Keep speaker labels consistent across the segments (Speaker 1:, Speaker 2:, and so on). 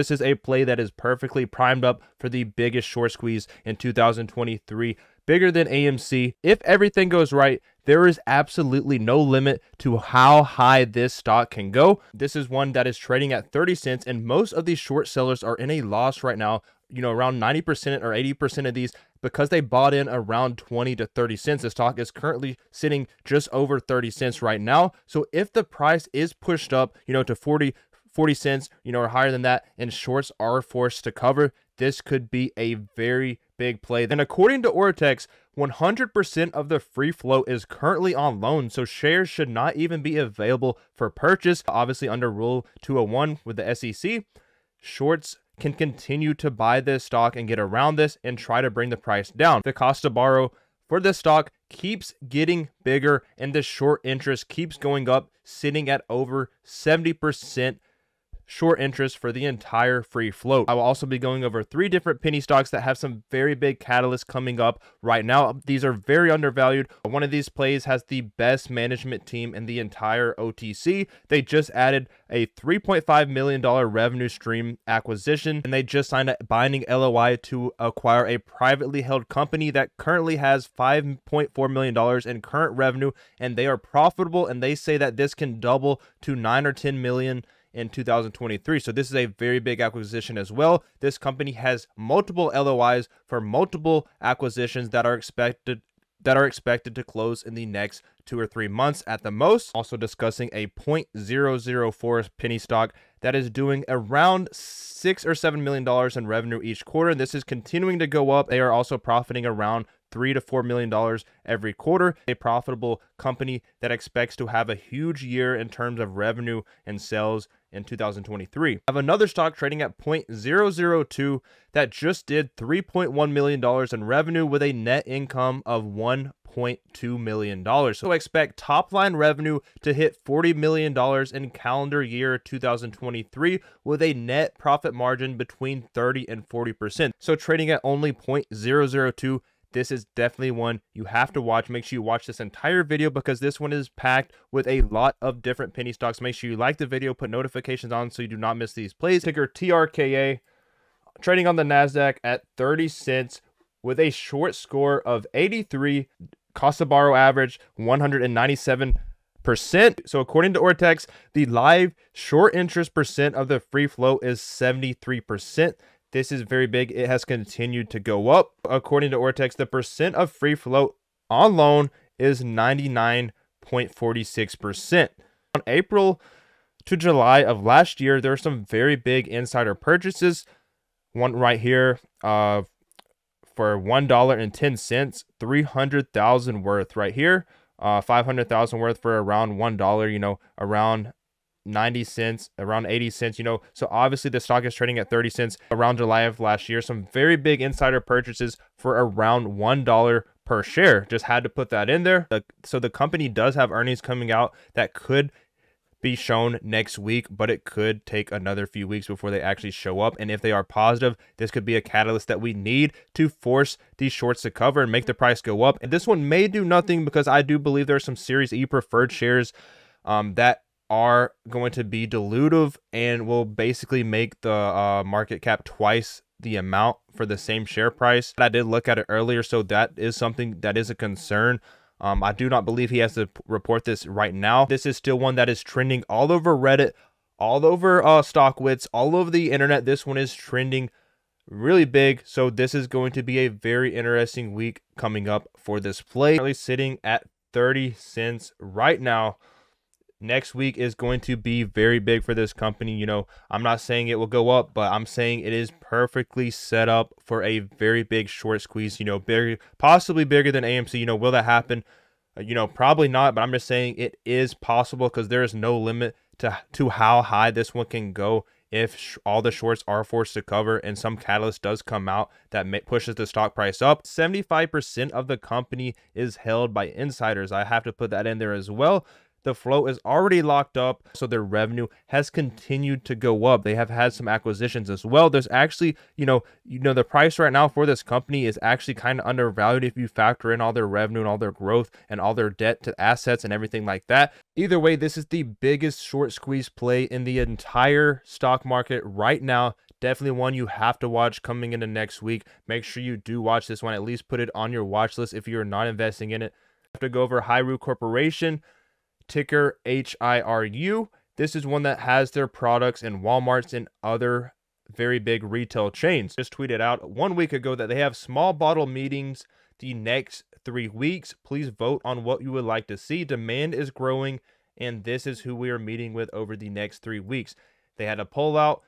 Speaker 1: This is a play that is perfectly primed up for the biggest short squeeze in 2023, bigger than AMC. If everything goes right, there is absolutely no limit to how high this stock can go. This is one that is trading at 30 cents, and most of these short sellers are in a loss right now. Around 90% or 80% of these, because they bought in around 20 to 30 cents. The stock is currently sitting just over 30 cents right now. So if the price is pushed up, to 40 cents, or higher than that, and shorts are forced to cover, this could be a very big play. And according to Ortex, 100% of the free float is currently on loan, so shares should not even be available for purchase. Obviously, under Rule 201 with the SEC, shorts can continue to buy this stock and get around this and try to bring the price down. The cost to borrow for this stock keeps getting bigger, and the short interest keeps going up, sitting at over 70% short interest for the entire free float. I will also be going over 3 different penny stocks that have some very big catalysts coming up right now. These are very undervalued. One of these plays has the best management team in the entire OTC. They just added a $3.5 million revenue stream acquisition, and they just signed a binding LOI to acquire a privately held company that currently has $5.4 million in current revenue, and they are profitable, and they say that this can double to 9 or 10 million in 2023. So this is a very big acquisition as well. This company has multiple LOIs for multiple acquisitions that are expected to close in the next 2 or 3 months at the most. Also discussing a 0.004 penny stock that is doing around $6 or $7 million in revenue each quarter. This is continuing to go up. They are also profiting around $3 to $4 million every quarter. A profitable company that expects to have a huge year in terms of revenue and sales in 2023. I have another stock trading at 0.002 that just did $3.1 million in revenue with a net income of $1.2 million. So expect top line revenue to hit $40 million in calendar year 2023 with a net profit margin between 30 and 40%. So trading at only 0.002, this is definitely one you have to watch. Make sure you watch this entire video because this one is packed with a lot of different penny stocks. Make sure you like the video, put notifications on so you do not miss these plays. Ticker trka, trading on the NASDAQ at 30 cents with a short score of 83, cost to borrow average 197%. So according to Ortex, the live short interest percent of the free float is 73%. This is very big. It has continued to go up. According to Ortex, the percent of free float on loan is 99.46%. On April to July of last year, there were some very big insider purchases. One right here for $1.10, 300,000 worth right here. 500,000 worth for around $1, around 90 cents, around 80 cents, so obviously the stock is trading at 30 cents around July of last year. Some very big insider purchases for around $1 per share. Just had to put that in there. So the company does have earnings coming out that could be shown next week, but it could take another few weeks before they actually show up. And if they are positive, this could be a catalyst that we need to force these shorts to cover and make the price go up. And this one may do nothing because I do believe there are some Series E preferred shares that are going to be dilutive and will basically make the market cap twice the amount for the same share price. I did look at it earlier, so that is something that is a concern. I do not believe he has to report this right now. This is still one that is trending all over Reddit, all over StockWits, all over the internet. This one is trending really big, so this is going to be a very interesting week coming up for this play. Currently sitting at 30 cents right now. Next week is going to be very big for this company. I'm not saying it will go up, but I'm saying it is perfectly set up for a very big short squeeze, bigger, possibly bigger than AMC. Will that happen? Probably not, but I'm just saying it is possible because there is no limit to how high this one can go if all the shorts are forced to cover and some catalyst does come out that pushes the stock price up. 75% of the company is held by insiders. I have to put that in there as well. The float is already locked up, so their revenue has continued to go up. They have had some acquisitions as well. There's actually, the price right now for this company is actually kind of undervalued if you factor in all their revenue and all their growth and all their debt to assets and everything like that. Either way, this is the biggest short squeeze play in the entire stock market right now. Definitely one you have to watch coming into next week. Make sure you do watch this one. At least put it on your watch list if you're not investing in it. I have to go over Hiru Corporation, ticker HIRU. This is one that has their products in Walmarts and other very big retail chains. Just tweeted out 1 week ago that they have small bottle meetings the next 3 weeks. Please vote on what you would like to see. Demand is growing, and this is who we are meeting with over the next 3 weeks. They had a poll out.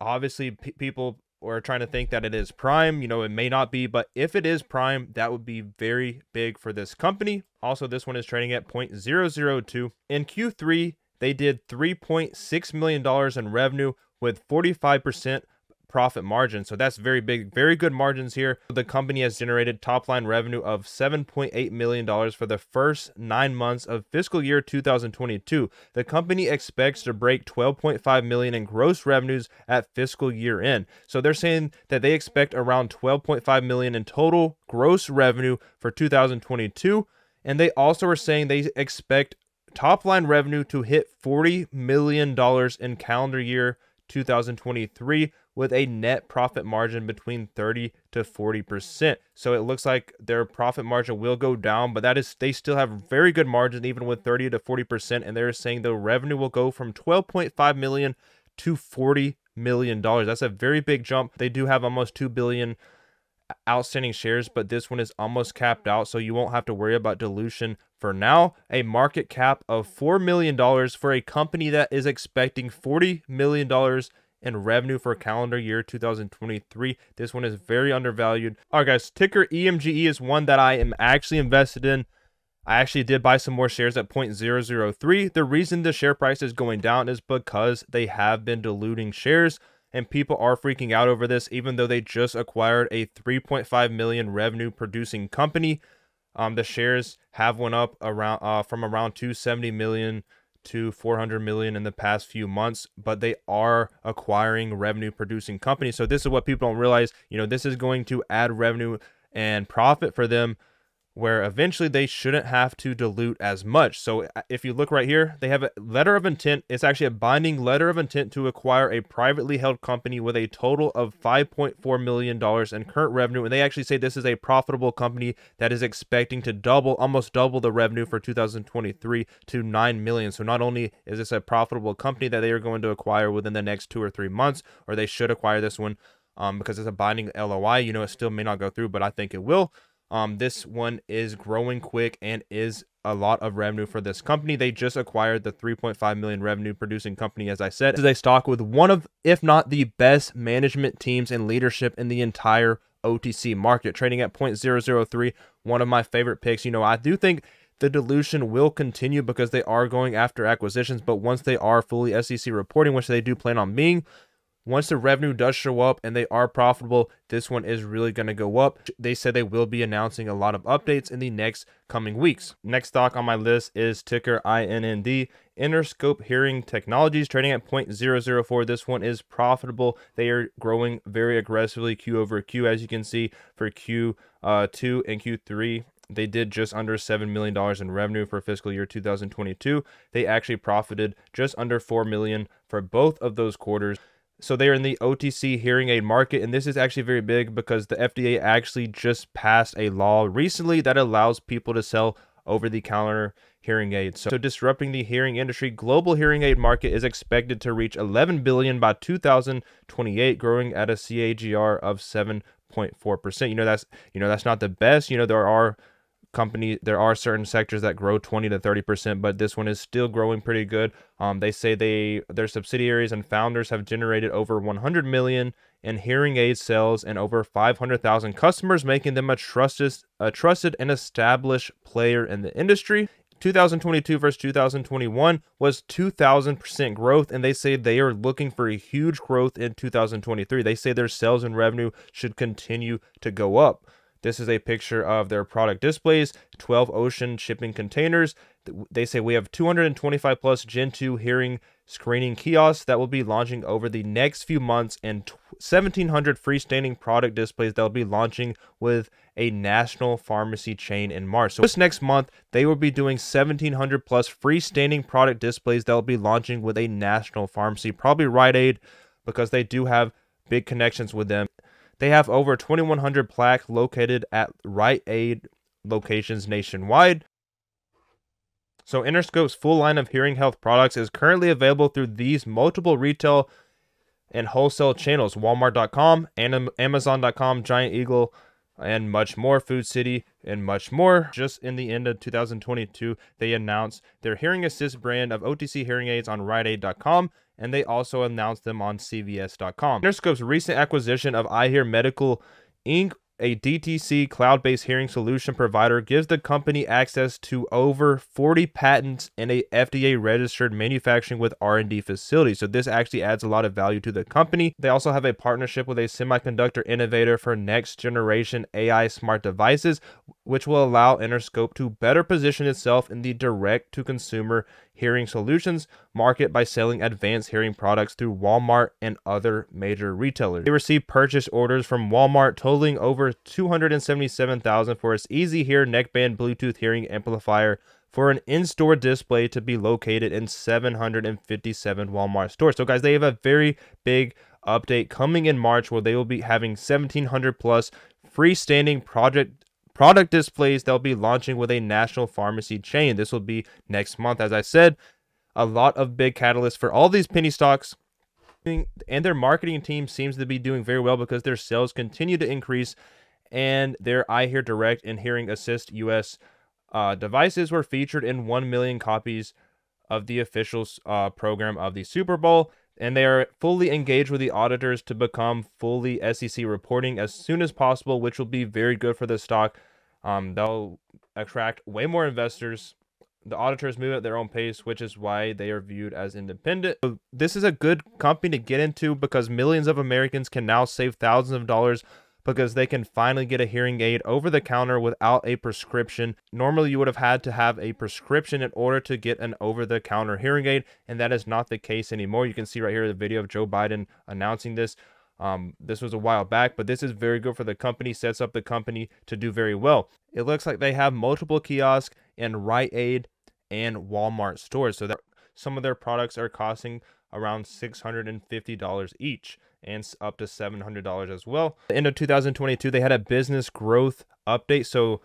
Speaker 1: Obviously, people are trying to think that it is Prime. You know, it may not be, but if it is Prime, that would be very big for this company. Also, this one is trading at 0.002. In Q3, they did $3.6 million in revenue with 45% profit margin. So that's very big, very good margins here. The company has generated top line revenue of $7.8 million for the first 9 months of fiscal year 2022. The company expects to break $12.5 million in gross revenues at fiscal year end. So they're saying that they expect around $12.5 million in total gross revenue for 2022. And they also are saying they expect top line revenue to hit $40 million in calendar year 2023 with a net profit margin between 30 to 40%. So it looks like their profit margin will go down, but that is, they still have very good margins even with 30 to 40%. And they're saying the revenue will go from 12.5 million to $40 million. That's a very big jump. They do have almost 2 billion outstanding shares, but this one is almost capped out, so you won't have to worry about dilution for now. A market cap of $4 million for a company that is expecting $40 million in revenue for calendar year 2023. This one is very undervalued. All right, guys, ticker EMGE is one that I am actually invested in. I actually did buy some more shares at 0.003. The reason the share price is going down is because they have been diluting shares, and people are freaking out over this, even though they just acquired a 3.5 million revenue producing company. The shares have went up around from around 270 million to 400 million in the past few months, but they are acquiring revenue producing companies. So this is what people don't realize. You know, this is going to add revenue and profit for them, where eventually they shouldn't have to dilute as much. So if you look right here, they have a letter of intent. It's actually a binding letter of intent to acquire a privately held company with a total of $5.4 million in current revenue. And they actually say this is a profitable company that is expecting to almost double the revenue for 2023 to $9 million. So not only is this a profitable company that they are going to acquire within the next 2 or 3 months, or they should acquire this one because it's a binding LOI. You know, it still may not go through, but I think it will. This one is growing quick and is a lot of revenue for this company. They just acquired the 3.5 million revenue producing company. As I said, this is a stock with one of, if not the best management teams and leadership in the entire OTC market, trading at 0.003. One of my favorite picks. You know, I do think the dilution will continue because they are going after acquisitions, but once they are fully SEC reporting, which they do plan on being, once the revenue does show up and they are profitable, this one is really going to go up. They said they will be announcing a lot of updates in the next coming weeks. Next stock on my list is ticker INND, Interscope Hearing Technologies, trading at 0.004. This one is profitable. They are growing very aggressively Q over Q, as you can see for Q2 and Q3. They did just under $7 million in revenue for fiscal year 2022. They actually profited just under $4 million for both of those quarters. So they are in the OTC hearing aid market, and this is actually very big because the FDA actually just passed a law recently that allows people to sell over-the-counter hearing aids. So disrupting the hearing industry, global hearing aid market is expected to reach $11 billion by 2028, growing at a CAGR of 7.4%. That's not the best. You know, there are certain sectors that grow 20 to 30%, but this one is still growing pretty good. They say their subsidiaries and founders have generated over 100 million in hearing aid sales and over 500,000 customers, making them a trusted and established player in the industry. 2022 versus 2021 was 2,000% growth, and they say they are looking for a huge growth in 2023. They say their sales and revenue should continue to go up. This is a picture of their product displays, 12 ocean shipping containers. They say we have 225 plus Gen 2 hearing screening kiosks that will be launching over the next few months, and 1,700 freestanding product displays that will be launching with a national pharmacy chain in March. So this next month, they will be doing 1,700 plus freestanding product displays that will be launching with a national pharmacy, probably Rite Aid, because they do have big connections with them. They have over 2,100 plaques located at Rite Aid locations nationwide. So Interscope's full line of hearing health products is currently available through these multiple retail and wholesale channels: Walmart.com, Amazon.com, Giant Eagle, and much more, Food City, and much more. Just in the end of 2022, they announced their hearing assist brand of OTC hearing aids on RiteAid.com, and they also announced them on CVS.com. Interscope's recent acquisition of iHear Medical Inc., a DTC cloud-based hearing solution provider, gives the company access to over 40 patents and a FDA-registered manufacturing with R&D facility. So this actually adds a lot of value to the company. They also have a partnership with a semiconductor innovator for next-generation AI smart devices, which will allow Interscope to better position itself in the direct-to-consumer hearing solutions market by selling advanced hearing products through Walmart and other major retailers. They received purchase orders from Walmart totaling over $277,000 for its Easy Hear neckband Bluetooth hearing amplifier for an in-store display to be located in 757 Walmart stores. So guys, they have a very big update coming in March where they will be having 1,700 plus freestanding product displays they'll be launching with a national pharmacy chain. This will be next month. As I said, a lot of big catalysts for all these penny stocks, and their marketing team seems to be doing very well because their sales continue to increase, and their iHear Direct and Hearing Assist US devices were featured in 1 million copies of the official program of the Super Bowl. And they are fully engaged with the auditors to become fully SEC reporting as soon as possible, which will be very good for the stock. They'll attract way more investors. The auditors move at their own pace, which is why they are viewed as independent. So this is a good company to get into because millions of Americans can now save thousands of dollars because they can finally get a hearing aid over the counter without a prescription. Normally, you would have had to have a prescription in order to get an over-the-counter hearing aid, and that is not the case anymore. You can see right here the video of Joe Biden announcing this. This was a while back, but this is very good for the company, sets up the company to do very well. It looks like they have multiple kiosks in Rite Aid and Walmart stores, so that some of their products are costing around $650 each and up to $700 as well. At the end of 2022, they had a business growth update. So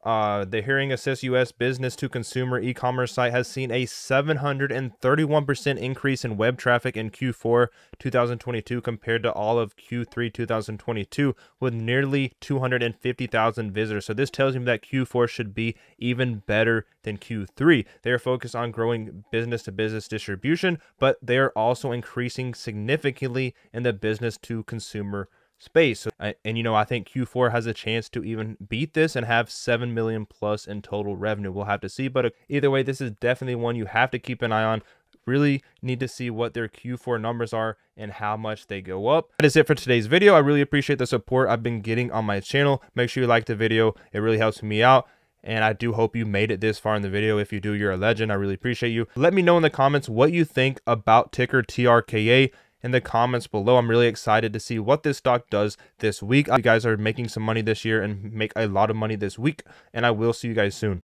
Speaker 1: the Hearing Assist US business to consumer e-commerce site has seen a 731% increase in web traffic in Q4 2022 compared to all of Q3 2022, with nearly 250,000 visitors. So this tells me that Q4 should be even better than Q3. They are focused on growing business-to-business distribution, but they are also increasing significantly in the business-to-consumer space. So, and you know, I think Q4 has a chance to even beat this and have 7 million plus in total revenue. We'll have to see, but either way, this is definitely one you have to keep an eye on. Really need to see what their Q4 numbers are and how much they go up. That is it for today's video. I really appreciate the support I've been getting on my channel. Make sure you like the video. It really helps me out. And I do hope you made it this far in the video. If you do, you're a legend. I really appreciate you. Let me know in the comments what you think about ticker TRKA in the comments below. I'm really excited to see what this stock does this week. You guys are making some money this year and make a lot of money this week, and I will see you guys soon.